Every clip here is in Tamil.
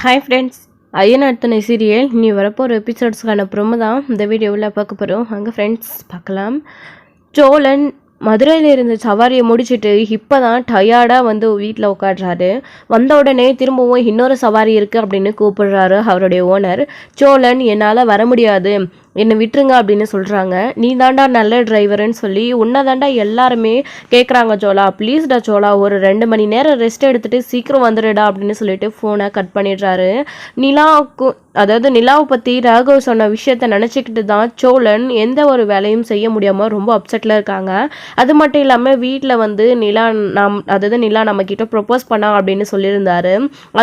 ஹாய் ஃப்ரெண்ட்ஸ், ஐயனார்த்துணை சீரியல் நீ வரப்போகிற எபிசோட்ஸ்க்கான ப்ரோமோ தான் இந்த வீடியோவில் பார்க்க போகிறோம். அங்கே ஃப்ரெண்ட்ஸ் பார்க்கலாம். சோழன் மதுரையில் இருந்த சவாரியை முடிச்சுட்டு இப்போ தான் டயர்டாக வந்து வீட்டில் உட்காடுறாரு. வந்த உடனே திரும்பவும் இன்னொரு சவாரி இருக்குது அப்படின்னு கூப்பிடுறாரு அவருடைய ஓனர். சோழன் என்னால் வர முடியாது, என்னை விட்டுருங்க அப்படின்னு சொல்கிறாங்க. நீ தாண்டா நல்ல டிரைவருன்னு சொல்லி உன்னை தாண்டா எல்லாருமே கேட்குறாங்க சோழா, ப்ளீஸ்டா சோழா, ஒரு 2 மணி நேரம் ரெஸ்ட் எடுத்துகிட்டு சீக்கிரம் வந்துடுடா அப்படின்னு சொல்லிட்டு ஃபோனை கட் பண்ணிடுறாரு. நிலாவை பற்றி ராகவ் சொன்ன விஷயத்த நினச்சிக்கிட்டு தான் சோழன் எந்த ஒரு வேலையும் செய்ய முடியாமல் ரொம்ப அப்செட்டில் இருக்காங்க. அது மட்டும் இல்லாமல் வீட்டில் வந்து நிலா நம்மக்கிட்ட ப்ரொப்போஸ் பண்ணா அப்படின்னு சொல்லியிருந்தாரு.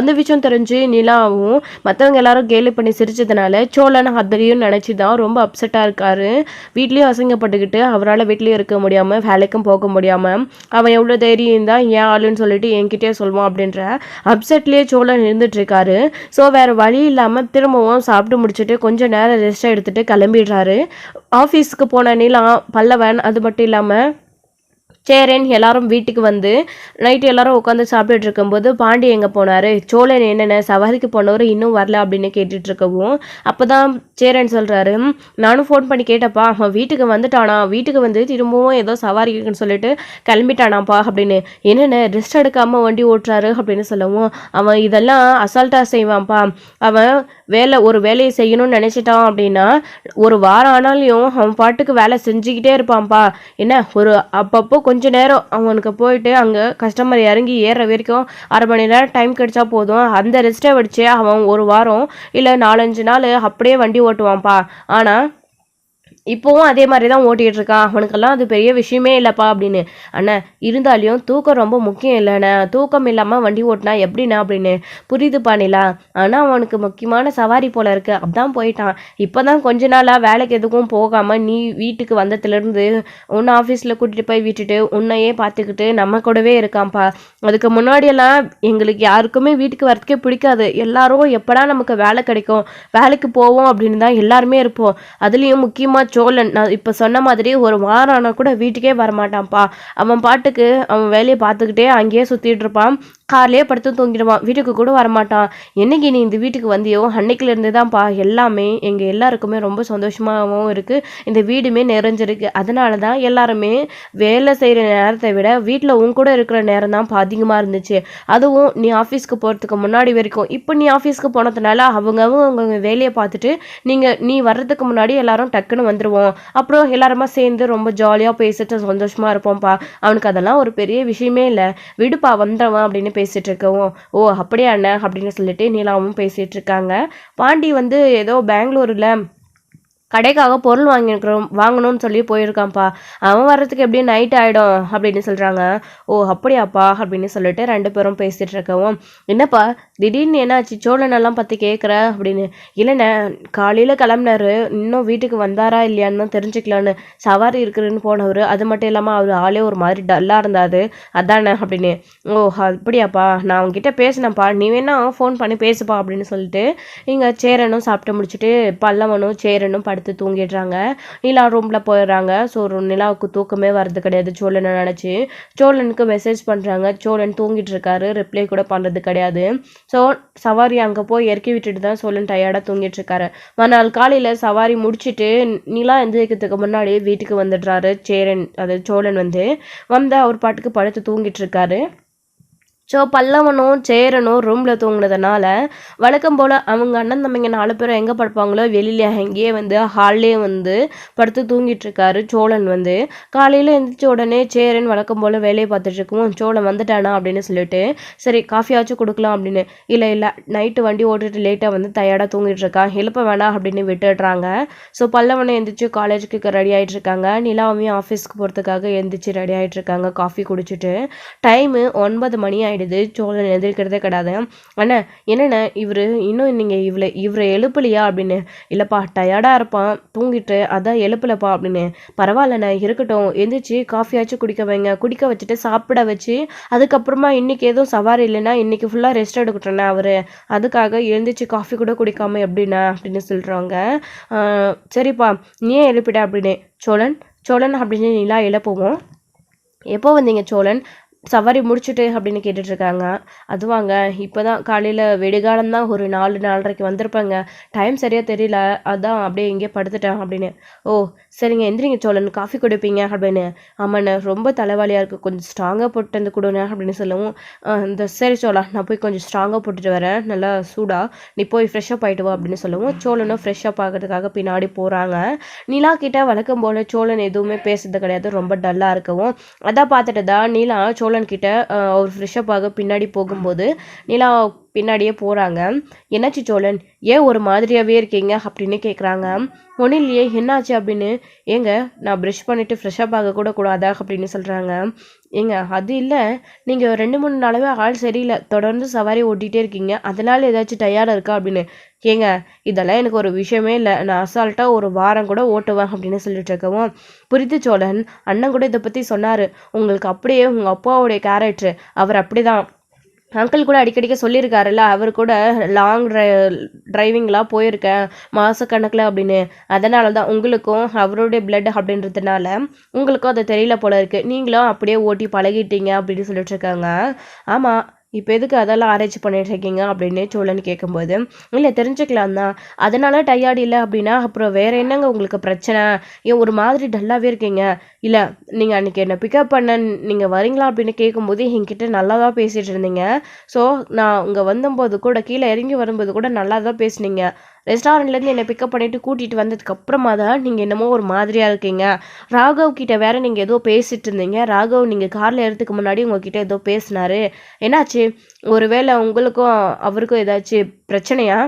அந்த விஷயம் தெரிஞ்சு நிலாவும் மற்றவங்க எல்லாரும் கேலி பண்ணி சிரிச்சதுனால சோழன் அதையும் நினச்சி தான் ரொம்ப அப்செட்டாக இருக்காரு. வீட்லேயும் அசிங்கப்பட்டுக்கிட்டு அவரால் வீட்லேயும் இருக்க முடியாமல் வேலைக்கும் போக முடியாமல் அவன் எவ்வளோ தைரியம் தான் ஏன் ஆளுன்னு சொல்லிட்டு என்கிட்டே சொல்லுவான் அப்படின்ற அப்செட்லேயே சோழன் இருந்துட்டுருக்காரு. ஸோ வேறு வழி இல்லாமல் திரும்பவும் சாப்பிட்டு முடிச்சுட்டு கொஞ்சம் நேரம் ரெஸ்ட் எடுத்துகிட்டு கிளம்பிடுறாரு. ஆஃபீஸுக்கு போன நிலா, பல்லவன், அது மட்டும் இல்லாமல் சேரன் எல்லாரும் வீட்டுக்கு வந்து நைட்டு எல்லாரும் உட்காந்து சாப்பிட்டுட்டு இருக்கும்போது பாண்டி எங்கே போனார், சோழன் என்னென்ன சவாரிக்கு போனவர் இன்னும் வரல அப்படின்னு கேட்டுட்டு இருக்கவும் அப்போ தான் சேரன் சொல்கிறாரு, நானும் ஃபோன் பண்ணி கேட்டப்பா, அவன் வீட்டுக்கு வந்துட்டானா, வீட்டுக்கு வந்து திரும்பவும் ஏதோ சவாரிக்குன்னு சொல்லிட்டு கிளம்பிட்டானாப்பா அப்படின்னு. என்னென்ன ரெஸ்ட் எடுக்காமல் வண்டி ஓட்டுறாரு அப்படின்னு சொல்லவும் அவன் இதெல்லாம் அசால்ட்டாக செய்வான்ப்பா, அவன் ஒரு வேலையை செய்யணும்னு நினச்சிட்டான் அப்படின்னா ஒரு வாரம் ஆனாலையும் அவன் பாட்டுக்கு வேலை செஞ்சுக்கிட்டே இருப்பான்ப்பா. என்ன ஒரு அப்பப்போ கொஞ்ச நேரம் அவனுக்கு போயிட்டு அங்கே கஸ்டமர் இறங்கி ஏறுற வரைக்கும் 1/2 மணி நேரம் டைம் கிடைச்சா போதும், அந்த ரெஸ்ட்டை வச்சு அவன் ஒரு வாரம் இல்லை 4-5 நாள் அப்படியே வண்டி ஓட்டுவான்ப்பா. ஆனால் இப்போவும் அதே மாதிரி தான் ஓட்டிகிட்டு இருக்கான், அவனுக்கெல்லாம் அது பெரிய விஷயமே இல்லைப்பா அப்படின்னு. அண்ணா இருந்தாலையும் தூக்கம் ரொம்ப முக்கியம் இல்லைண்ணா, தூக்கம் இல்லாமல் வண்டி ஓட்டினா எப்படிண்ணா அப்படின்னு. புரியுதுப்பா நிலா, ஆனால் அவனுக்கு முக்கியமான சவாரி போல் இருக்குது, அப்படிதான் போயிட்டான். இப்போ தான் கொஞ்ச நாளாக வேலைக்கு எதுக்கும் போகாமல் நீ வீட்டுக்கு வந்ததுலேருந்து உன்னை ஆஃபீஸில் கூட்டிகிட்டு போய் விட்டுட்டு உன்னையே பார்த்துக்கிட்டு நம்ம கூடவே இருக்கான்ப்பா. அதுக்கு முன்னாடியெல்லாம் எங்களுக்கு யாருக்குமே வீட்டுக்கு வரத்துக்கே பிடிக்காது, எல்லாரும் எப்படா நமக்கு வேலை கிடைக்கும் வேலைக்கு போவோம் அப்படின்னு தான் எல்லாருமே இருப்போம். அதுலேயும் முக்கியமாக சோழன் நான் இப்போ சொன்ன மாதிரி ஒரு வாரம் ஆனால் கூட வீட்டுக்கே வரமாட்டான்ப்பா. அவன் பாட்டுக்கு அவன் வேலையை பார்த்துக்கிட்டே அங்கேயே சுற்றிட்டு இருப்பான், கார்லேயே படுத்து தூங்கிடுவான், வீட்டுக்கு கூட வரமாட்டான். என்னைக்கு நீ இந்த வீட்டுக்கு வந்தியோ அன்னைக்குலேருந்து தான்ப்பா எல்லாமே எங்கள் எல்லாருக்குமே ரொம்ப சந்தோஷமாகவும் இருக்குது, இந்த வீடுமே நிறைஞ்சிருக்கு. அதனால தான் எல்லாருமே வேலை செய்கிற நேரத்தை விட வீட்டில் உன் கூட இருக்கிற நேரம் தான் அதிகமாக இருந்துச்சு. அதுவும் நீ ஆஃபீஸ்க்கு போகிறதுக்கு முன்னாடி வரைக்கும். இப்போ நீ ஆஃபீஸ்க்கு போனதுனால அவங்க வேலையை பார்த்துட்டு நீ வர்றதுக்கு முன்னாடி எல்லாரும் டக்குன்னு வந்துடுவோம், அப்புறம் எல்லாருமா சேர்ந்து ரொம்ப ஜாலியாக பேசிட்டு சந்தோஷமாக இருப்போம்ப்பா. அவனுக்கு அதெல்லாம் ஒரு பெரிய விஷயமே இல்லை, விடுப்பா வந்துடுவான் அப்படின்னு பேசிகிட்டு இருக்கவும் ஓ அப்படியே அண்ணன் அப்படின்னு சொல்லிட்டு நீலாவும் பேசிகிட்டு இருக்காங்க. பாண்டி வந்து ஏதோ பெங்களூரில் கடைக்காக பொருள் வாங்கணும்னு சொல்லி போயிருக்கான்ப்பா, அவன் வர்றதுக்கு எப்படியும் நைட் ஆகிடும் அப்படின்னு சொல்கிறாங்க. ஓ அப்படியாப்பா அப்படின்னு சொல்லிட்டு 2 பேரும் பேசிகிட்டு இருக்கவும் என்னப்பா திடீர்னு என்னாச்சு சோழனெல்லாம் பற்றி கேட்குற அப்படின்னு. இல்லைண்ணே காலையில் கிளம்புனாரு, இன்னும் வீட்டுக்கு வந்தாரா இல்லையான்னு தெரிஞ்சுக்கலான்னு சவாரி இருக்குதுன்னு போனவர், அது மட்டும் இல்லாமல் அவர் ஆளே ஒரு மாதிரி டல்லாக இருந்தார் அதானே அப்படின்னு. ஓ அப்படியாப்பா, நான் அவங்ககிட்ட பேசினேன்ப்பா, நீ வேணா ஃபோன் பண்ணி பேசுப்பா அப்படின்னு சொல்லிட்டு இங்கே சேரனும் சாப்பிட்டு முடிச்சுட்டு பல்லவனும் சேரனும் தூங்கிடுறாங்க. நிலா ரூம்ல போயிடுறாங்க. ஸோ நிலாவுக்கு தூக்கமே வர்றது கிடையாது. சோழனை நினச்சி சோழனுக்கு மெசேஜ் பண்ணுறாங்க, சோழன் தூங்கிட்டு இருக்காரு, ரிப்ளை கூட பண்ணுறது கிடையாது. ஸோ சவாரி அங்கே போய் இறக்கி விட்டுட்டு தான் சோழன் டயர்டாக தூங்கிட்டு இருக்காரு. மறுநாள் காலையில் சவாரி முடிச்சுட்டு நிலா எந்திரிக்கிறதுக்கு முன்னாடி வீட்டுக்கு வந்துடுறாரு சோழன் வந்து அவர் பாட்டுக்கு படுத்து தூங்கிட்டு இருக்காரு. ஸோ பல்லவனும் சேரனும் ரூமில் தூங்கினதுனால வழக்கம் போல் அவங்க அண்ணன் தம்பிங்க 4 பேரும் எங்கே படுப்பாங்களோ வெளியில அங்கேயே ஹால்லே படுத்து தூங்கிட்டு இருக்காரு சோழன். காலையில் எழுந்திரிச்ச உடனே சேரன் வழக்கம் போல் வேலையை பார்த்துட்டு இருக்கவும் சோழன் வந்துட்டானா அப்படின்னு சொல்லிட்டு சரி காஃபியாச்சும் கொடுக்கலாம் அப்படின்னு. இல்லை நைட்டு வண்டி ஓட்டிட்டு லேட்டாக டயர்டாக தூங்கிட்டு இருக்கான், எழுப்ப வேணாம் அப்படின்னு விட்டுடுறாங்க. ஸோ பல்லவனை எழுந்திரிச்சு காலேஜுக்கு ரெடி ஆகிட்டு இருக்காங்க. நிலாவையும் ஆஃபீஸ்க்கு போகிறதுக்காக எழுந்திரிச்சு ரெடி ஆகிட்டு இருக்காங்க காஃபி குடிச்சிட்டு. டைமு 9 மணி ஆகிடுது. சோழன் எதிர்க்கிறதே கிடையாது. அண்ணா என்னென்ன இன்னும் நீங்கள் இவரை எழுப்பலையா அப்படின்னு. இல்லைப்பா டயர்டாக இருப்பான் தூங்கிட்டு அதான் எழுப்பலப்பா அப்படின்னு. பரவாயில்லண்ணா இருக்கட்டும், எந்திரிச்சு காஃபியாச்சும் குடிக்க வச்சுட்டு சாப்பிட வச்சு அதுக்கப்புறமா இன்னைக்கு எதுவும் சவாரி இல்லைன்னா இன்னைக்கு ஃபுல்லாக ரெஸ்ட் எடுக்கட்டேண்ணா அவர், அதுக்காக எழுந்திரிச்சு காஃபி கூட குடிக்காம எப்படின்னா அப்படின்னு சொல்கிறாங்க. சரிப்பா நீ ஏன் எழுப்பிட்ட அப்படின்னு. சோழன் அப்படின்னு நிலா எழுப்புவோம். எப்போ வந்தீங்க சோழன்? சவாரி முடிச்சுட்டு அப்படின்னு கேட்டுட்ருக்காங்க. அதுவாங்க இப்போ தான் காலையில் விடிகாலம் தான் ஒரு 4, 4:30க்கு வந்திருப்பேங்க. டைம் சரியாக தெரியல. அதான் அப்படியே இங்கேயே படுத்துட்டேன் அப்படின்னு. ஓ! சரிங்க எந்திரிங்க சோழன் காஃபி குடிப்பீங்க அப்படின்னு. ஆமாண்ணே ரொம்ப தலைவலியாக இருக்குது. கொஞ்சம் ஸ்ட்ராங்காக போட்டு வந்து கொடுண்ணே அப்படின்னு சொல்லவும், இந்த சரி சோழா நான் போய் கொஞ்சம் ஸ்ட்ராங்காக போட்டுட்டு வரேன். நல்லா சூடா. நீ போய் ஃப்ரெஷ்ஷப் ஆகிட்டு வா அப்படின்னு சொல்லவும், சோழனும் ஃப்ரெஷ்ஷப் ஆகிறதுக்காக பின்னாடி போகிறாங்க. நிலா கிட்ட வழக்கம் போல் சோழன் எதுவுமே பேசுறது கிடையாது. ரொம்ப டல்லாக இருக்கவும், அதான் பார்த்துட்டு தான் நிலா சோழன் கிட்ட அவர் ஃப்ரெஷ்ஷப் ஆக பின்னாடி போகும்போது நிலா பின்னாடியே போகிறாங்க. என்னாச்சு சோழன், ஏன் ஒரு மாதிரியாகவே இருக்கீங்க அப்படின்னு கேட்குறாங்க. ஒன்றும் இல்லையே என்னாச்சு அப்படின்னு. ஏங்க நான் ப்ரஷ் பண்ணிவிட்டு ஃப்ரெஷ்ஷப் ஆக கூட கூடாதா அப்படின்னு சொல்கிறாங்க. ஏங்க அது இல்லை, நீங்கள் 2, 3 நாளாகவே ஆள் சரியில்லை, தொடர்ந்து சவாரி ஓட்டிகிட்டே இருக்கீங்க, அதனால் ஏதாச்சும் டயர்டாக இருக்கா அப்படின்னு. ஏங்க இதெல்லாம் எனக்கு ஒரு விஷயமே இல்லை, நான் அசால்ட்டாக ஒரு வாரம் கூட ஓட்டுவேன் அப்படின்னு சொல்லிட்டு இருக்கவும், புரிது சோழன், அண்ணன் கூட இதை பற்றி சொன்னார். உங்களுக்கு அப்படியே உங்கள் அப்பாவுடைய கேரக்டர், அவர் அப்படி தான். அங்கிள் கூட அடிக்கடிக்க சொல்லியிருக்காருல்ல, அவர் கூட லாங் டிரைவிங்லாம் போயிருக்கேன் மாதக்கணக்கில் அப்படின்னு. அதனால தான் உங்களுக்கும் அவருடைய பிளட் அப்படின்றதுனால உங்களுக்கும் அது தெரியல போல இருக்குது, நீங்களும் அப்படியே ஓட்டி பழகிட்டீங்க அப்படின்னு சொல்லிட்டு இருக்காங்க. ஆமாம், இப்போ எதுக்கு அதெல்லாம் ஆராய்ச்சி பண்ணிட்டு இருக்கீங்க அப்படின்னு சோழன் கேட்கும்போது, இல்லை தெரிஞ்சுக்கலாம் தான். அதனால டயர்டு இல்லை அப்படின்னா அப்புறம் வேற என்னங்க உங்களுக்கு பிரச்சனை? ஏன் ஒரு மாதிரி டல்லாகவே இருக்கீங்க? இல்லை நீங்கள் அன்றைக்கி என்னை பிக்கப் பண்ண நீங்கள் வரீங்களா அப்படின்னு கேட்கும்போது என்கிட்ட நல்லா தான் பேசிகிட்டு இருந்தீங்க. ஸோ நான் இங்கே வந்தபோது கூட கீழே இறங்கி வரும்போது கூட நல்லா தான் பேசுனீங்க. ரெஸ்டாரண்ட்லேருந்து என்னை பிக்கப் பண்ணிவிட்டு கூட்டிகிட்டு வந்ததுக்கப்புறமா தான் நீங்கள் என்னமோ ஒரு மாதிரியாக இருக்கீங்க. ராகவ் கிட்ட வேற நீங்கள் ஏதோ பேசிகிட்டு இருந்தீங்க. ராகவ் நீங்கள் காரில் ஏறதுக்கு முன்னாடி உங்ககிட்ட ஏதோ பேசினாரு. என்னாச்சு? ஒருவேளை உங்களுக்கும் அவருக்கும் ஏதாச்சும் பிரச்சனையா?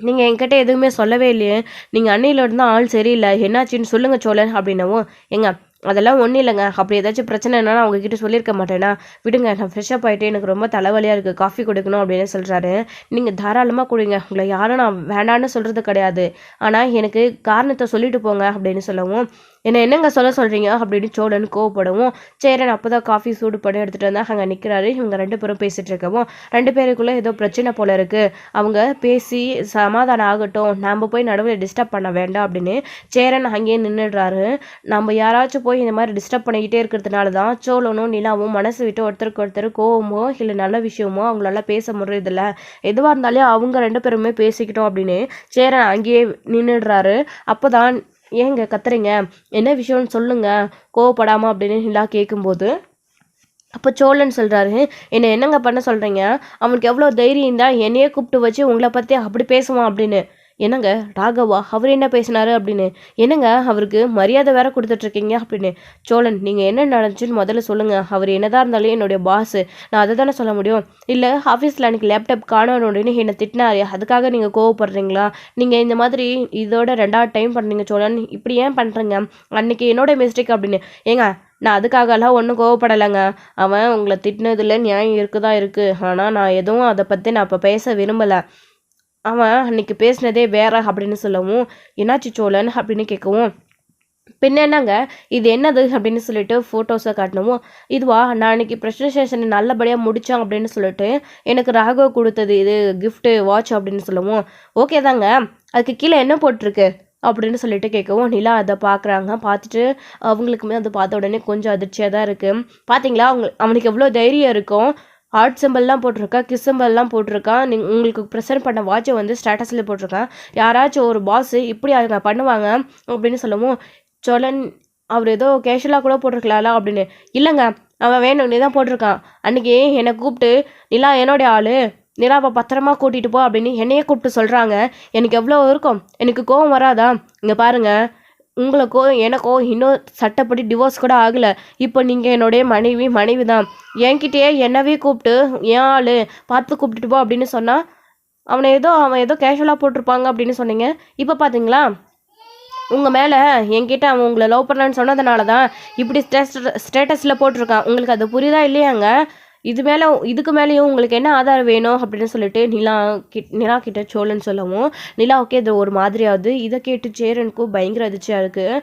நீங்கள் என்கிட்ட எதுவுமே சொல்லவே இல்லையே. நீங்கள் அன்னையிலேருந்து ஆள் சரியில்லை, என்னாச்சுன்னு சொல்லுங்கள் சோழன் அப்படின்னவும், ஏங்க அதெல்லாம் ஒன்றும் இல்லைங்க, அப்படி ஏதாச்சும் பிரச்சனைனா நான் உங்ககிட்ட சொல்லியிருக்க மாட்டேனா? விடுங்க, நான் ஃப்ரெஷ்ஷப் ஆகிட்டு எனக்கு ரொம்ப தலைவலியாக இருக்குது, காஃபி குடிக்கணும் அப்படின்னு சொல்கிறாரு. நீங்கள் தாராளமாக குடிங்க, உங்களை யாரும் நான் வேண்டான்னு சொல்கிறது கிடையாது, ஆனால் எனக்கு காரணத்தை சொல்லிட்டு போங்க அப்படின்னு சொல்லவும், என்னங்க சொல்ல சொல்கிறீங்க அப்படின்னு சோழன் கோவப்படவும், சேரன் அப்போ தான் காஃபி சூடு பண்ணி எடுத்துகிட்டு வந்தால் அங்கே நிற்கிறாரு. இவங்க 2 பேரும் பேசிகிட்டு இருக்கவும், 2 பேருக்குள்ளே ஏதோ பிரச்சனை போல இருக்குது, அவங்க பேசி சமாதானம் ஆகட்டும், நாம் போய் நடுவில் டிஸ்டர்ப் பண்ண வேண்டாம் அப்படின்னு சேரன் அங்கேயே நின்றுடுறாரு. நம்ம யாராச்சும் போய் இந்த மாதிரி டிஸ்டர்ப் பண்ணிக்கிட்டே இருக்கிறதுனால தான் சோழனும் நிலாவும் மனசு விட்டு ஒருத்தருக்கு ஒருத்தர் கோவமோ இல்லை நல்ல விஷயமோ அவங்களால பேச முடியறதில்ல. எதுவாக இருந்தாலும் அவங்க 2 பேருமே பேசிக்கிட்டோம் அப்படின்னு சேரன் அங்கேயே நின்றுடுறாரு. அப்போ தான், ஏங்க கத்துறீங்க, என்ன விஷயம்னு சொல்லுங்க கோவப்படாமல் அப்படின்னு நிலா கேட்கும்போது, அப்போ சோழன் சொல்கிறாரு, என்னங்க பண்ண சொல்கிறீங்க? அவனுக்கு எவ்வளோ தைரியம் தான் என்னையே கூப்பிட்டு வச்சு உங்களை பற்றி அப்படி பேசுவான் அப்படின்னு. என்னங்க ராகவா, அவர் என்ன பேசினாரு அப்படின்னு. என்னங்க அவருக்கு மரியாதை வேற கொடுத்துட்ருக்கீங்க அப்படின்னு. சோழன், நீங்கள் என்ன நடந்துச்சுன்னு முதல்ல சொல்லுங்கள். அவர் என்னதான் இருந்தாலும் என்னுடைய பாஸு, நான் அதை தானே சொல்ல முடியும். இல்லை ஆஃபீஸில் அன்றைக்கி லேப்டாப் காணணும் அப்படின்னு என்னை திட்டினாரு, அதுக்காக நீங்கள் கோவப்படுறீங்களா? நீங்கள் இந்த மாதிரி இதோட 2வது டைம் பண்ணுறீங்க சோழன், இப்படி ஏன் பண்ணுறீங்க? அன்றைக்கி என்னோட மிஸ்டேக் அப்படின்னு. ஏங்க நான் அதுக்காகலாம் ஒன்றும் கோவப்படலைங்க. அவன் உங்களை திட்டினதில் நியாயம் இருக்குதான் இருக்குது, ஆனால் நான் எதுவும் அதை பற்றி நான் இப்போ பேச விரும்பலை. அவன் அன்னைக்கு பேசினதே வேற அப்படின்னு சொல்லவும், என்னாச்சு சோழன் அப்படின்னு கேட்கவும், பின்ன என்னங்க இது என்னது அப்படின்னு சொல்லிட்டு ஃபோட்டோஸை காட்டணும். இதுவா, நான் அன்றைக்கி ப்ரெசன்டேஷனை நல்லபடியாக முடித்தேன் அப்படின்னு சொல்லிட்டு எனக்கு ராகவ் கொடுத்தது, இது கிஃப்ட்டு வாட்ச் அப்படின்னு சொல்லவும், ஓகே தாங்க, அதுக்கு கீழே என்ன போட்டிருக்கு அப்படின்னு சொல்லிட்டு கேட்கவும், நிலா அதை பார்க்குறாங்க. பார்த்துட்டு அவங்களுக்குமே அதை பார்த்த உடனே கொஞ்சம் அதிர்ச்சியாக தான் இருக்குது. பார்த்தீங்களா அவனுக்கு எவ்வளோ தைரியம் இருக்கும், ஹார்ட் சிம்பிள்லாம் போட்டிருக்கா, கிஸ் சிம்பிள்லாம் போட்டிருக்கான், உங்களுக்கு ப்ரெசென்ட் பண்ண வாட்சை வந்து ஸ்டேட்டஸில் போட்டிருக்கான். யாராச்சும் ஒரு பாஸ் இப்படி அவங்க பண்ணுவாங்க அப்படின்னு சொல்லவும், சோழன் அவர் ஏதோ கேஷுவலாக கூட போட்டிருக்கலாம்ல அப்படின்னு. இல்லைங்க, அவன் வேணும்னே தான் போட்டிருக்கான். அன்றைக்கி என்னை கூப்பிட்டு, நிலா என்னுடைய ஆள், நிலாவை பத்திரமா கூட்டிகிட்டு போ அப்படின்னு என்னையே கூப்பிட்டு சொல்கிறாங்க. எனக்கு எவ்வளோ இருக்கும், எனக்கு கோவம் வராதா? இங்கே பாருங்கள், உங்களுக்கோ எனக்கோ இன்னும் சட்டப்படி டிவோர்ஸ் கூட ஆகலை. இப்போ நீங்கள் என்னுடைய மனைவி தான். என்கிட்டயே என்னவே கூப்பிட்டு ஏன் ஆள் பார்த்து கூப்பிட்டுட்டு போ அப்படின்னு சொன்னால், அவன் ஏதோ கேஷுவலாக போட்டிருப்பாங்க அப்படின்னு சொன்னீங்க. இப்போ பார்த்தீங்களா, உங்கள் மேலே என்கிட்ட அவன் உங்களை லவ் பண்ணலான்னு சொன்னதுனால தான் இப்படி ஸ்டேட்டஸில் போட்டிருக்கான். உங்களுக்கு அது புரியுதா இல்லையாங்க? இதுக்கு மேலேயும் உங்களுக்கு என்ன ஆதாரம் வேணும் அப்படின்னு சொல்லிட்டு நிலா கிட்ட சோழன் சொல்லவும், நிலாவுக்கே இது ஒரு மாதிரியாவது. இதை கேட்டு சேரனுக்கும் பயங்கர அதிர்ச்சியாக இருக்குது.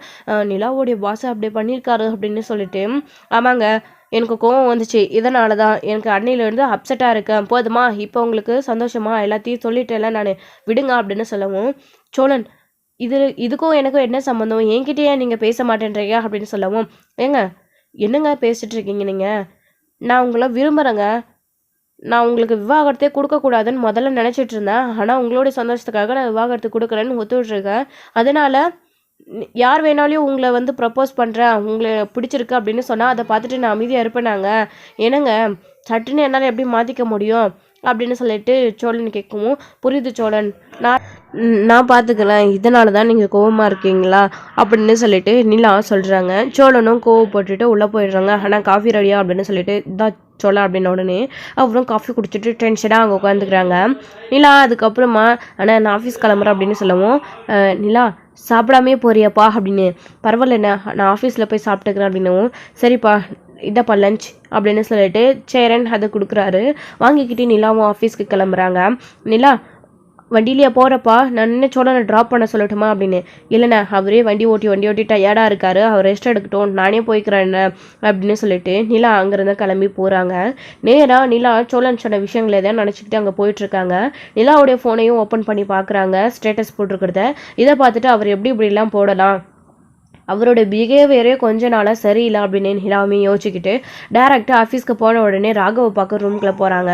நிலாவுடைய பாஸை அப்படியே பண்ணியிருக்காரு அப்படின்னு சொல்லிட்டு, ஆமாங்க எனக்கு கோவம் வந்துச்சு, இதனால தான் எனக்கு அன்னையிலேருந்து அப்செட்டாக இருக்கேன். போதுமா, இப்போ உங்களுக்கு சந்தோஷமா, எல்லாத்தையும் சொல்லிட்டேன்ல நான், விடுங்க அப்படின்னு சொல்லவும், சோழன், இதுக்கும் எனக்கும் என்ன சம்மந்தம், என்கிட்டயே நீங்கள் பேச மாட்டேன்றீங்க அப்படின்னு சொல்லவும், ஏங்க என்னங்க பேசிகிட்டு இருக்கீங்க நீங்கள்? நான் உங்கள விரும்புகிறேங்க. நான் உங்களுக்கு விவாகரத்தே கொடுக்கக்கூடாதுன்னு முதல்ல நினச்சிட்டு இருந்தேன். ஆனால் உங்களுடைய சந்தோஷத்துக்காக நான் விவாகரத்து கொடுக்குறேன்னு ஒத்துவிட்ருக்கேன். அதனால் யார் வேணாலையும் உங்களை வந்து ப்ரப்போஸ் பண்ணுறேன், உங்களை பிடிச்சிருக்கு அப்படின்னு சொன்னால் அதை பார்த்துட்டு நான் அமைதியாக இருப்பேனாங்க? என்னங்க சட்டுன்னு என்னால் எப்படி மாற்றிக்க முடியும் அப்படின்னு சொல்லிட்டு சோழன் கேட்கவும், புரியுது சோழன், நான் நான் பார்த்துக்கிறேன், இதனால தான் நீங்கள் கோவமாக இருக்கீங்களா அப்படின்னு சொல்லிட்டு நிலா சொல்கிறாங்க. சோழனும் கோவப்பட்டுட்டு உள்ளே போயிடுறாங்க. ஆனால் காஃபி ரெடியா அப்படின்னு சொல்லிட்டு தான் சோழா அப்படின்ன உடனே அவரும் காஃபி குடிச்சிட்டு டென்ஷனாக அங்கே உட்காந்துக்கிறாங்க. நிலா அதுக்கப்புறமா ஆனால் நான் ஆஃபீஸ் கிளம்புறேன் அப்படின்னு சொல்லவும், நிலா சாப்பிடாமே போறியாப்பா அப்படின்னு, பரவாயில்ல என்ன நான் ஆஃபீஸில் போய் சாப்பிட்டுக்கிறேன் அப்படின்னவும், சரிப்பா இதப்பா லஞ்ச் அப்படின்னு சொல்லிட்டு சேரன் அதை கொடுக்குறாரு. வாங்கிக்கிட்டு நிலாவும் ஆஃபீஸ்க்கு கிளம்புறாங்க. நிலா வண்டியிலேயே போகிறப்பா நான் என்ன சோழனை ட்ராப் பண்ண சொல்லட்டுமா அப்படின்னு, இல்லைண்ணே அவரே வண்டி ஓட்டி டயர்டாக இருக்காரு, அவர் ரெஸ்ட் எடுக்கட்டும், நானே போய்க்கிறேன் அப்படின்னு சொல்லிட்டு நிலா அங்கேருந்து கிளம்பி போகிறாங்க. நேராக நிலா சோழன் சொன்ன விஷயங்கள் எதாவது நினச்சிக்கிட்டு அங்கே போயிட்டுருக்காங்க. நிலாவுடைய ஃபோனையும் ஓப்பன் பண்ணி பார்க்குறாங்க, ஸ்டேட்டஸ் போட்டிருக்கிறத. இதை பார்த்துட்டு அவர் எப்படி இப்படிலாம் போடலாம், அவரோட பிஹேவியரே கொஞ்ச நாளாக சரியில்லை அப்படின்னு நிலாவுமே யோசிச்சுக்கிட்டு டேரெக்டாக ஆஃபீஸ்க்கு போன உடனே ராகவை பார்க்க ரூம்குள்ளே போகிறாங்க.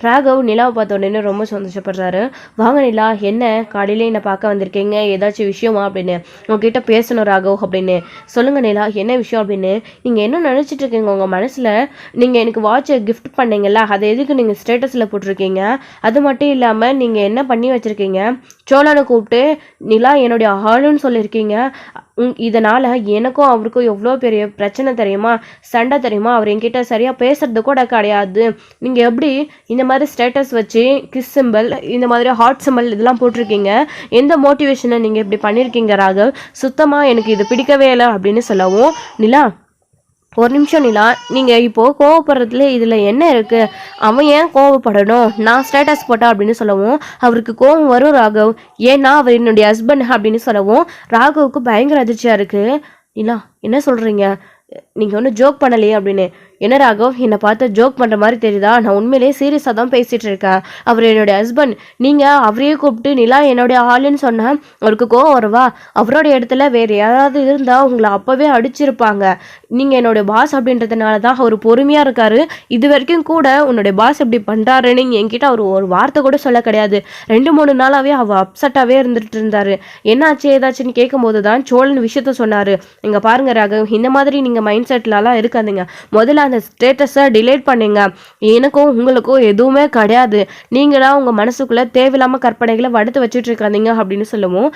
ராகவ் நிலாவை பார்த்த உடனே ரொம்ப சந்தோஷப்படுறாரு. வாங்க நிலா, என்ன காலையிலே என்னை பார்க்க வந்திருக்கீங்க, ஏதாச்சும் விஷயமா அப்படின்னு, உங்ககிட்ட பேசணும் ராகவ் அப்படின்னு. சொல்லுங்கள் நிலா, என்ன விஷயம் அப்படின்னு. நீங்கள் என்ன நினச்சிட்டு இருக்கீங்க உங்கள் மனசில்? நீங்கள் எனக்கு வாட்சை கிஃப்ட் பண்ணீங்கல்ல, அதை எதுக்கு நீங்கள் ஸ்டேட்டஸில் போட்டிருக்கீங்க? அது மட்டும் இல்லாமல் நீங்கள் என்ன பண்ணி வச்சுருக்கீங்க, சோழனை கூப்பிட்டு நிலா என்னுடைய ஆளுன்னு சொல்லியிருக்கீங்க. இதனால் எனக்கும் அவருக்கும் எவ்வளோ பெரிய பிரச்சனை தெரியுமா, சண்டை தெரியுமா, அவர் என்கிட்ட சரியாக பேசுறது கூட கிடையாது. நீங்கள் எப்படி இந்த மாதிரி ஸ்டேட்டஸ் வச்சு கிஸ் சிம்பிள், இந்த மாதிரி ஹார்ட் சிம்பிள் இதெல்லாம் போட்டிருக்கீங்க, எந்த மோட்டிவேஷனை நீங்கள் இப்படி பண்ணியிருக்கீங்க ராகவ், சுத்தமாக எனக்கு இது பிடிக்கவே இல்லை அப்படின்னு சொல்லவும், நிலா ஒரு நிமிஷம் நிலா, நீங்கள் இப்போது கோவப்படுறதுல இதில் என்ன இருக்குது, அவன் ஏன் கோவப்படணும், நான் ஸ்டேட்டஸ் போட்டா அப்படின்னு சொல்லவும் அவருக்கு கோவம் வரும் ராகவ், ஏன்னா அவர் என்னுடைய ஹஸ்பண்ட் அப்படின்னு சொல்லவும் ராகவுக்கு பயங்கர அதிர்ச்சியாக இருக்குது. நிலா என்ன சொல்கிறீங்க, நீங்கள் ஒன்றும் ஜோக் பண்ணலையே அப்படின்னு. என்ன ராகவ் என்னை பார்த்து ஜோக் பண்ணுற மாதிரி தெரியுதா, நான் உண்மையிலேயே சீரியஸாக தான் பேசிகிட்டு இருக்கேன், அவர் என்னுடைய ஹஸ்பண்ட், நீங்கள் அவரையே கூப்பிட்டு நிலா என்னுடைய ஆளுன்னு சொன்னால் அவருக்கு கோவம் வருவா, அவரோட இடத்துல வேறு யாராவது இருந்தால் உங்களை அப்போவே அடிச்சிருப்பாங்க, நீங்கள் என்னுடைய பாஸ் அப்படின்றதுனால தான் அவர் பொறுமையாக இருக்கார், இது வரைக்கும் கூட உன்னுடைய பாஸ் இப்படி பண்ணுறாருன்னு என்கிட்ட அவர் ஒரு வார்த்தை கூட சொல்ல கிடையாது, 2-3 நாளாகவே அவர் அப்செட்டாகவே இருந்துட்டு இருந்தார், என்னாச்சு ஏதாச்சுன்னு கேட்கும்போது தான் சோழன் விஷயத்த சொன்னார். இங்கே பாருங்கள் ராகவ், இந்த மாதிரி நீங்கள் மைண்ட் செட்லலாம் இருக்காதுங்க, முதல்ல அந்த ஸ்டேட்டஸை டிலேட் பண்ணுங்க, எனக்கும் உங்களுக்கும் எதுவுமே கிடையாது, நீங்களா உங்கள் மனசுக்குள்ளே தேவையில்லாமல் கற்பனைகளை வடுத்து வச்சுட்டு இருக்காதீங்க அப்படின்னு சொல்லுவோம்.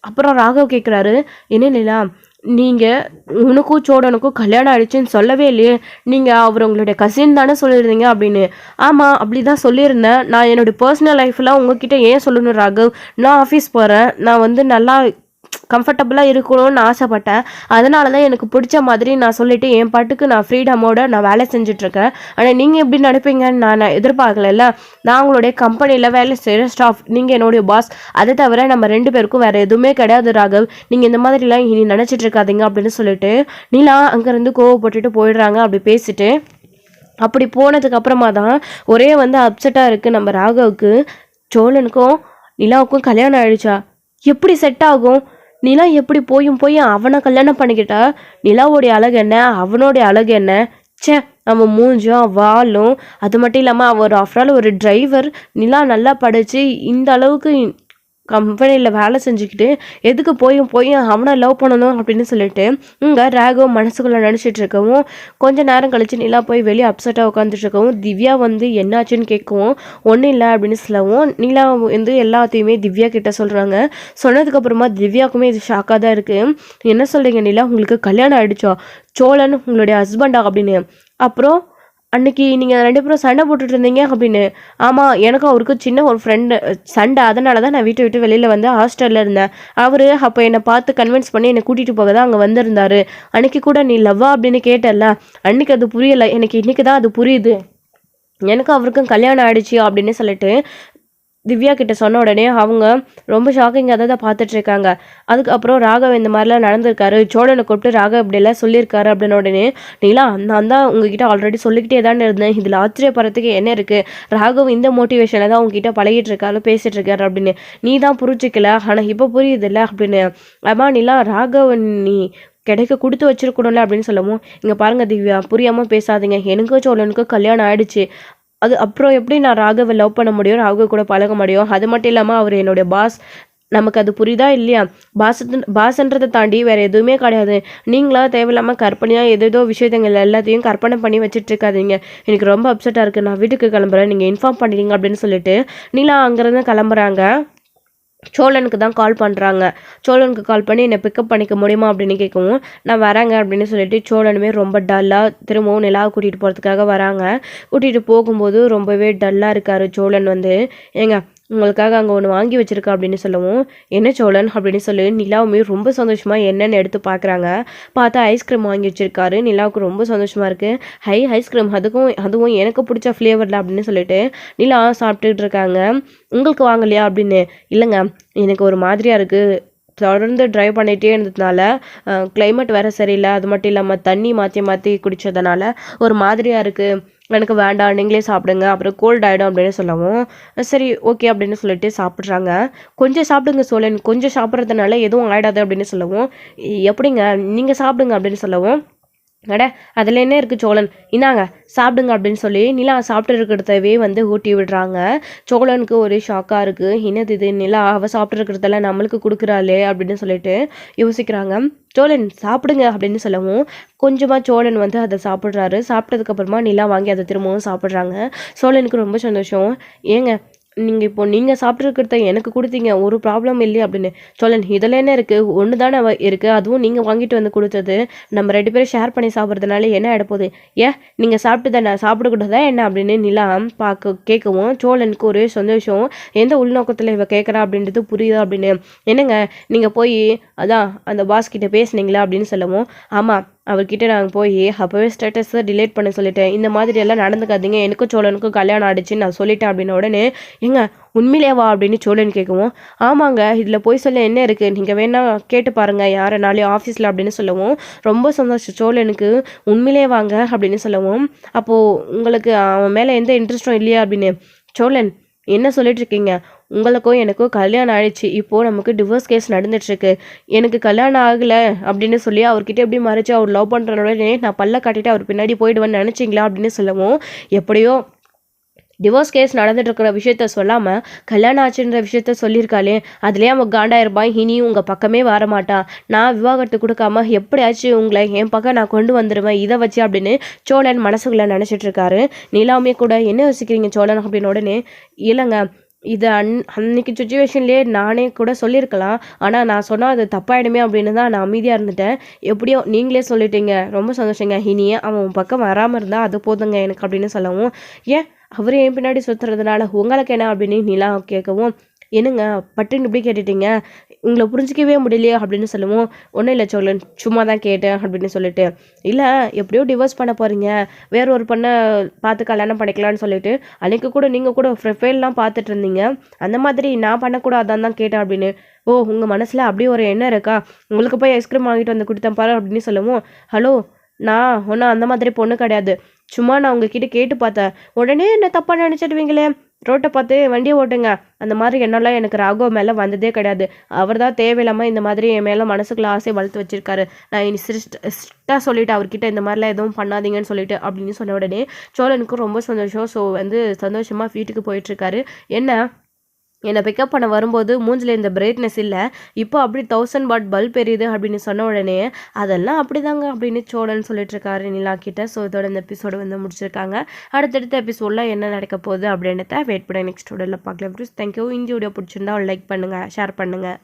அப்புறம் ராகவ் கேட்குறாரு, என்ன நிலா நீங்கள் உனக்கும் சோழனுக்கும் கல்யாணம் ஆயிடுச்சுன்னு சொல்லவே இல்லையே, நீங்கள் அவர் உங்களுடைய கசின் தானே சொல்லியிருந்தீங்க அப்படின்னு. ஆமாம் அப்படி தான் சொல்லியிருந்தேன், நான் என்னுடைய பர்சனல் லைஃப்பில் உங்ககிட்ட ஏன் சொல்லணும் ராகவ், நான் ஆஃபீஸ் போகிறேன், நான் வந்து நல்லா கம்ஃபர்டபுளாக இருக்கணும்னு ஆசைப்பட்டேன், அதனால தான் எனக்கு பிடிச்ச மாதிரி நான் சொல்லிவிட்டு என் பாட்டுக்கு நான் ஃப்ரீடமோடு நான் வேலை செஞ்சிட்ருக்கேன், ஆனால் நீங்கள் எப்படி நினைப்பீங்கன்னு நான் எதிர்பார்க்கல, நான் உங்களுடைய கம்பெனியில் வேலை செய்கிற ஸ்டாஃப், நீங்கள் என்னுடைய பாஸ், அதை தவிர நம்ம 2 பேருக்கும் வேறு எதுவுமே கிடையாது ராகவ், நீங்கள் இந்த மாதிரிலாம் இனி நினச்சிட்டு இருக்காதீங்க அப்படின்னு சொல்லிட்டு நிலா அங்கேருந்து கோவப்பட்டுட்டு போயிடுறாங்க. அப்படி பேசிட்டு அப்படி போனதுக்கு அப்புறமா தான் ஒரே வந்து அப்செட்டாக இருக்குது நம்ம ராகவுக்கு. சோழனுக்கும் நிலாவுக்கும் கல்யாணம் ஆயிடுச்சா, எப்படி செட் ஆகும், நிலா எப்படி போய் அவனை கல்யாணம் பண்ணிக்கிட்டா, நிலாவோடைய அழகு என்ன, அவனோடைய அழகு என்ன, சே அவன் மூஞ்சும் வாலும், அது மட்டும் இல்லாமல் அவர் ஆஃப்டரால் ஒரு டிரைவர், நிலா நல்லா படித்து இந்த அளவுக்கு கம்பெனியில் வேலை செஞ்சுக்கிட்டு எதுக்கு போய் அவனை லவ் பண்ணணும் அப்படின்னு சொல்லிட்டு இங்கே ராகவ் மனசுக்குள்ளே நினச்சிட்டு இருக்கவும், கொஞ்சம் நேரம் கழித்து நிலா போய் வெளியே அப்செட்டாக உட்காந்துட்டு இருக்கவும் திவ்யா வந்து என்னாச்சுன்னு கேட்கவும் ஒன்றும் இல்லை அப்படின்னு சொல்லவும் நிலா வந்து எல்லாத்தையுமே திவ்யா கிட்ட சொல்கிறாங்க. சொன்னதுக்கப்புறமா திவ்யாவுக்குமே இது ஷாக்காக தான் இருக்குது. என்ன சொல்கிறீங்க நிலா, உங்களுக்கு கல்யாணம் ஆகிடுச்சா, சோழன் உங்களுடைய ஹஸ்பண்டா அப்படின்னு. அப்புறம் அன்னைக்கு நீங்கள் 2 பேரும் சண்டை போட்டுட்டு இருந்தீங்க அப்படின்னு. ஆமாம் எனக்கும் அவருக்கும் சின்ன ஒரு ஃப்ரெண்டு சண்டை, அதனால தான் நான் வீட்டை விட்டு வெளியில் வந்து ஹாஸ்டலில் இருந்தேன், அவர் அப்போ என்னை பார்த்து கன்வின்ஸ் பண்ணி என்னை கூட்டிகிட்டு போக தான் அங்கே வந்திருந்தார், அன்றைக்கி கூட நீ லவ்வா அப்படின்னு கேட்டல, அன்றைக்கி அது புரியலை எனக்கு, இன்றைக்கி தான் அது புரியுது, எனக்கும் அவருக்கும் கல்யாணம் ஆகிடுச்சு அப்படின்னு சொல்லிட்டு திவ்யா கிட்ட சொன்ன உடனே அவங்க ரொம்ப ஷாக்கிங்காக தான் பார்த்துட்ருக்காங்க. அதுக்கப்புறம் ராகவ் இந்த மாதிரிலாம் நடந்திருக்காரு, சோழனை கூப்பிட்டு ராகவ் இப்படியெல்லாம் சொல்லியிருக்காரு அப்படின்னு உடனே நீலா நான் தான் உங்ககிட்ட ஆல்ரெடி சொல்லிக்கிட்டே தானே இருந்தேன், இதில் ஆச்சரியப்படுறதுக்கு என்ன இருக்குது, ராகவ் இந்த மோட்டிவேஷனில் தான் உங்ககிட்ட பழகிட்டு இருக்காரு பேசிகிட்டு இருக்காரு அப்படின்னு, நீ தான் புரிஞ்சிக்கல ஆனால் இப்போ புரியுது இல்லை அப்படின்னு. அம்மா நீலா ராகவ் நீ கிடைக்க கொடுத்து வச்சிருக்கணும்ல அப்படின்னு சொல்லவும், இங்கே பாருங்க திவ்யா, புரியாமல் பேசாதீங்க, எனக்கும் சோழனுக்கும் கல்யாணம் ஆயிடுச்சு. அது அப்புறம் எப்படி நான் ராகவை லவ் பண்ண முடியும், ராகவ் கூட பழக முடியும்? அது மட்டும் இல்லாமல் அவர் என்னுடைய பாஸ். நமக்கு அது புரியுதா இல்லையா? பாஸ்ன்றதை தாண்டி வேற எதுவுமே கிடையாது. நீங்களா தேவையில்லாமல் கற்பனையாக ஏதேதோ விஷயங்கள் எல்லாத்தையும் கற்பனை பண்ணி வச்சுட்டு இருக்காதீங்க. எனக்கு ரொம்ப அப்செட்டாக இருக்குது, நான் வீட்டுக்கு கிளம்புறேன், நீங்கள் இன்ஃபார்ம் பண்ணிடுங்க அப்படின்னு சொல்லிட்டு நிலா அங்கேருந்து கிளம்புறாங்க. சோழனுக்கு தான் கால் பண்ணுறாங்க. சோழனுக்கு கால் பண்ணி என்னை பிக்கப் பண்ணிக்க முடியுமா அப்படின்னு கேட்கவும், நான் வரேங்க அப்படின்னு சொல்லிட்டு சோழனுமே ரொம்ப டல்லாக திரும்பவும் நிலாவை கூட்டிகிட்டு போகிறதுக்காக வராங்க. கூட்டிகிட்டு போகும்போது ரொம்பவே டல்லாக இருக்கார் சோழன். ஏங்க உங்களுக்காக அங்கே ஒன்று வாங்கி வச்சிருக்கா அப்படின்னு சொல்லவும், என்ன சோழன் அப்படின்னு சொல்லி நிலாவுமே ரொம்ப சந்தோஷமாக என்னென்னு எடுத்து பார்க்குறாங்க. பார்த்தா ஐஸ்கிரீம் வாங்கி வச்சிருக்காரு. நிலாவுக்கு ரொம்ப சந்தோஷமாக இருக்குது. ஐஸ்கிரீம், அதுவும் எனக்கு பிடிச்ச ஃப்ளேவரில் அப்படின்னு சொல்லிட்டு நிலா சாப்பிட்டுட்டு இருக்காங்க. உங்களுக்கு வாங்கலையா அப்படின்னு. இல்லைங்க, எனக்கு ஒரு மாதிரியாக இருக்குது, தொடர்ந்து ட்ரைவ் பண்ணிகிட்டே இருந்ததுனால கிளைமேட் வேறு சரியில்லை, அது மட்டும் இல்லாமல் தண்ணி மாற்றி மாற்றி குடித்ததுனால ஒரு மாதிரியாக இருக்குது, எனக்கு வேண்டாம், நீங்களே சாப்பிடுங்க, அப்புறம் கோல்ட் ஆகிடும் அப்படின்னு சொல்லவும், சரி ஓகே அப்படின்னு சொல்லிட்டு சாப்பிட்றாங்க. கொஞ்சம் சாப்பிடுங்க சோழன், கொஞ்சம் சாப்பிட்றதுனால எதுவும் ஆகிடாது அப்படின்னு சொல்லவும், எப்படிங்க நீங்கள் சாப்பிடுங்க அப்படின்னு சொல்லவும், அட அதில் என்ன இருக்குது சோழன், இந்தாங்க சாப்பிடுங்க அப்படின்னு சொல்லி நிலா சாப்பிட்டு இருக்கிறதவே ஊட்டி விடுறாங்க. சோழனுக்கு ஒரு ஷாக்காக இருக்குது. என்னது இது, நிலா அவள் சாப்பிட்டு இருக்கிறதெல்லாம் நம்மளுக்கு கொடுக்குறாளே அப்படின்னு சொல்லிட்டு யோசிக்கிறாங்க. சோழன் சாப்பிடுங்க அப்படின்னு சொல்லவும் கொஞ்சமாக சோழன் அதை சாப்பிட்றாரு. சாப்பிட்டதுக்கப்புறமா நிலா வாங்கி அதை திரும்பவும் சாப்பிட்றாங்க. சோழனுக்கு ரொம்ப சந்தோஷம். ஏங்க நீங்கள் சாப்பிட்ருக்கிறத எனக்கு கொடுத்தீங்க, ஒரு ப்ராப்ளம் இல்லையே அப்படின்னு. சோழன், இதில் என்ன இருக்குது, ஒன்று தானே இருக்குது, அதுவும் நீங்கள் வாங்கிட்டு கொடுத்தது, நம்ம 2 பேரும் ஷேர் பண்ணி சாப்பிட்றதுனால என்ன ஆகிடப்போகுது, ஏன் நீங்கள் சாப்பிட்டு தானே சாப்பிடக்கூடாதா என்ன அப்படின்னு நிலா கேட்கவும் சோழனுக்கு ஒரே சந்தோஷம். எந்த உள்நோக்கத்தில் இவ கேட்குறா அப்படின்றது புரியுதா அப்படின்னு. என்னங்க நீங்கள் போய் அதான் அந்த பாஸ் கிட்ட பேசுனீங்களா அப்படின்னு சொல்லவும், ஆமாம் அவர்கிட்ட நாங்கள் போய் அப்போவே ஸ்டேட்டஸை டிலேட் பண்ண சொல்லிட்டேன், இந்த மாதிரியெல்லாம் நடந்துக்காதீங்க, எனக்கும் சோழனுக்கும் கல்யாணம் ஆகிடுச்சின்னு நான் சொல்லிட்டேன் அப்படின்ன உடனே, ஏங்க உண்மையிலேவா அப்படின்னு சோழன் கேட்கவும், ஆமாங்க இதில் போய் சொல்ல என்ன இருக்குது, நீங்கள் வேணா கேட்டு பாருங்கள் யாரனாலையும் ஆஃபீஸில் அப்படின்னு சொல்லவும், ரொம்ப சந்தோஷம் சோழனுக்கு. உண்மையிலே வாங்க அப்படின்னு சொல்லவும், அப்போது உங்களுக்கு அவன் மேலே எந்த இன்ட்ரெஸ்ட்டும் இல்லையா அப்படின்னு. சோழன், என்ன சொல்லிட்டு இருக்கீங்க, உங்களுக்கும் எனக்கும் கல்யாணம் ஆயிடுச்சு, இப்போது நமக்கு டிவோர்ஸ் கேஸ் நடந்துட்டுருக்கு, எனக்கு கல்யாணம் ஆகலை அப்படின்னு சொல்லி அவர்கிட்ட எப்படி மறைச்சு அவர் லவ் பண்ணுறனோடனே நான் பல்ல காட்டிட்டு அவர் பின்னாடி போயிடுவேன்னு நினச்சிங்களா அப்படின்னு சொல்லவும், எப்படியோ டிவோர்ஸ் கேஸ் நடந்துட்டு இருக்கிற விஷயத்த சொல்லாமல் கல்யாணம் ஆச்சுன்ற விஷயத்த சொல்லியிருக்காளே, அதுலேயே அவன் காண்டாயிருப்பான், இனியும் உங்கள் பக்கமே வரமாட்டான், நான் விவாகரத்து கொடுக்காம எப்படியாச்சும் உங்களை என் பக்கம் நான் கொண்டு வந்துடுவேன் இதை வச்சு அப்படின்னு சோழன் மனசுக்குள்ளே நினச்சிட்டு இருக்காரு. நிலாமே கூட என்ன யோசிக்கிறீங்க சோழன் அப்படின்னு உடனே, இல்லைங்க இது அன்னைக்கு சுச்சுவேஷன்லேயே நானே கூட சொல்லியிருக்கலாம், ஆனால் நான் சொன்னால் அது தப்பாயிடுமே அப்படின்னு தான் நான் அமைதியாக இருந்துட்டேன், எப்படியோ நீங்களே சொல்லிட்டீங்க, ரொம்ப சந்தோஷங்க, இனியே அவன் பக்கம் வராமல் இருந்தால் அது போதுங்க எனக்கு அப்படின்னு சொல்லவும், ஏன் அவர் என் பின்னாடி சுற்றுறதுனால உங்களுக்கு என்ன அப்படின்னு நிலா கேட்கவும், என்னங்க பட்டுன்னு இப்படி கேட்டுட்டீங்க, உங்களை புரிஞ்சிக்கவே முடியலையே அப்படின்னு சொல்லுவோம், ஒன்றும் இல்லை சோழன், சும்மா தான் கேட்டேன் அப்படின்னு சொல்லிட்டு, இல்லை எப்படியோ டிவோர்ஸ் பண்ண போகிறீங்க, வேற ஒரு பொண்ணை பார்த்து கல்யாணம் பண்ணிக்கலான்னு சொல்லிட்டு அன்றைக்கு கூட நீங்கள் கூட ப்ரொஃபைல்லாம் பார்த்துட்டு இருந்தீங்க, அந்த மாதிரி நான் பண்ணக்கூடாதான் தான் கேட்டேன் அப்படின்னு. ஓ உங்கள் மனசில் அப்படியே ஒரு எண்ணம் இருக்கா, உங்களுக்கு போய் ஐஸ்கிரீம் வாங்கிட்டு கொடுத்தேன் பாரு அப்படின்னு சொல்லுவோம். ஹலோ, நான் ஒன்றும் அந்த மாதிரி பொண்ணு கிடையாது, சும்மா நான் உங்ககிட்ட கேட்டு பார்த்தேன், உடனே என்ன தப்பாக நினச்சிடுவீங்களே, ரோட்டை பார்த்து வண்டியை ஓட்டுங்க, அந்த மாதிரி எண்ணெல்லாம் எனக்கு ராகவ் மேலே வந்ததே கிடையாது, அவர் தான் தேவையில்லாமல் இந்த மாதிரி என் மேலே மனசுக்குள்ள ஆசை வளர்த்து வச்சிருக்காரு, நான் இனி ஸ்ட்ரிக்டாக சொல்லிவிட்டு அவர்கிட்ட இந்த மாதிரிலாம் எதுவும் பண்ணாதீங்கன்னு சொல்லிட்டு அப்படின்னு சொன்ன உடனே சோழனுக்கு ரொம்ப சந்தோஷம். ஸோ சந்தோஷமாக வீட்டுக்கு போயிட்டுருக்காரு. என்னை பிக்கப் பண்ண வரும்போது மூஞ்சில் இந்த பிரைட்னஸ் இல்லை, இப்போ அப்படி 1000 வாட் பல்ப் எரியுது அப்படின்னு சொன்ன உடனே அதெல்லாம் அப்படிதாங்க அப்படின்னு சோழன் சொல்லிட்டு இருக்காரு நிலா கிட்ட. ஸோ இதோட இந்த எபிசோடு முடிச்சிருக்காங்க. அடுத்தடுத்த எபிசோடில் என்ன நடக்க போகுது அப்படின்றத வெயிட் பண்ண நெக்ஸ்ட் வீடியோவில் பார்க்கலாம். தேங்க்யூ. இந்த வீடியோ பிடிச்சிருந்தா லைக் பண்ணுங்கள், ஷேர் பண்ணுங்கள்.